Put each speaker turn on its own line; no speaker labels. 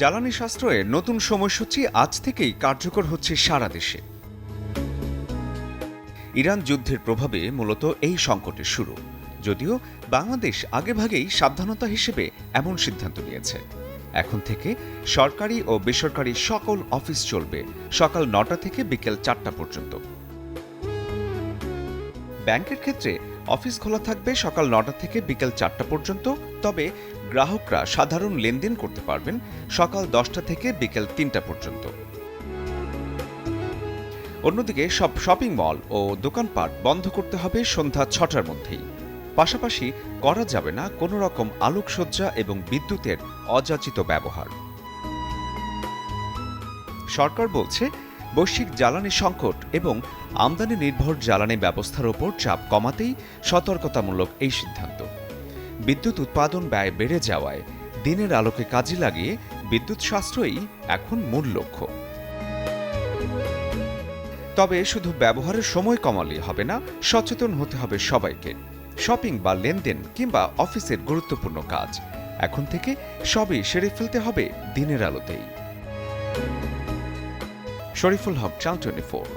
জ্বালানি সাশ্রয়ে নতুন সময়সূচি আজ থেকেই কার্যকর হচ্ছে সারা দেশে। ইরান যুদ্ধের প্রভাবে মূলত এই সংকটের শুরু, যদিও বাংলাদেশ আগেভাগেই সাবধানতা হিসেবে এমন সিদ্ধান্ত নিয়েছে। এখন থেকে সরকারি ও বেসরকারি সকল অফিস চলবে সকাল ৯টা থেকে বিকেল ৪টা পর্যন্ত। ব্যাংকের ক্ষেত্রে অফিস খোলা থাকবে সকাল ৯টা থেকে বিকেল ৪টা পর্যন্ত, তবে গ্রাহকরা সাধারণ লেনদেন করতে পারবেন সকাল ১০টা থেকে বিকেল ৩টা পর্যন্ত। অন্যদিকে সব শপিং মল ও দোকানপাট বন্ধ করতে হবে সন্ধ্যা ৬টার মধ্যেই। পাশাপাশি করা যাবে না কোনো রকম আলোকসজ্জা এবং বিদ্যুতের অযাচিত ব্যবহার। সরকার বলছে, বৈশ্বিক জ্বালানি সংকট এবং আমদানি নির্ভর জ্বালানি ব্যবস্থার ওপর চাপ কমাতেই সতর্কতামূলক এই সিদ্ধান্ত। বিদ্যুৎ উৎপাদন ব্যয় বেড়ে যাওয়ায় দিনের আলোকে কাজে লাগিয়ে বিদ্যুৎ সাশ্রয়ই এখন মূল লক্ষ্য। তবে শুধু ব্যবহারের সময় কমালেই হবে না, সচেতন হতে হবে সবাইকে। শপিং বা লেনদেন কিংবা অফিসের গুরুত্বপূর্ণ কাজ এখন থেকে সবই সেরে ফেলতে হবে দিনের আলোতেই। শরীফুল হক, চ্যানেল 24।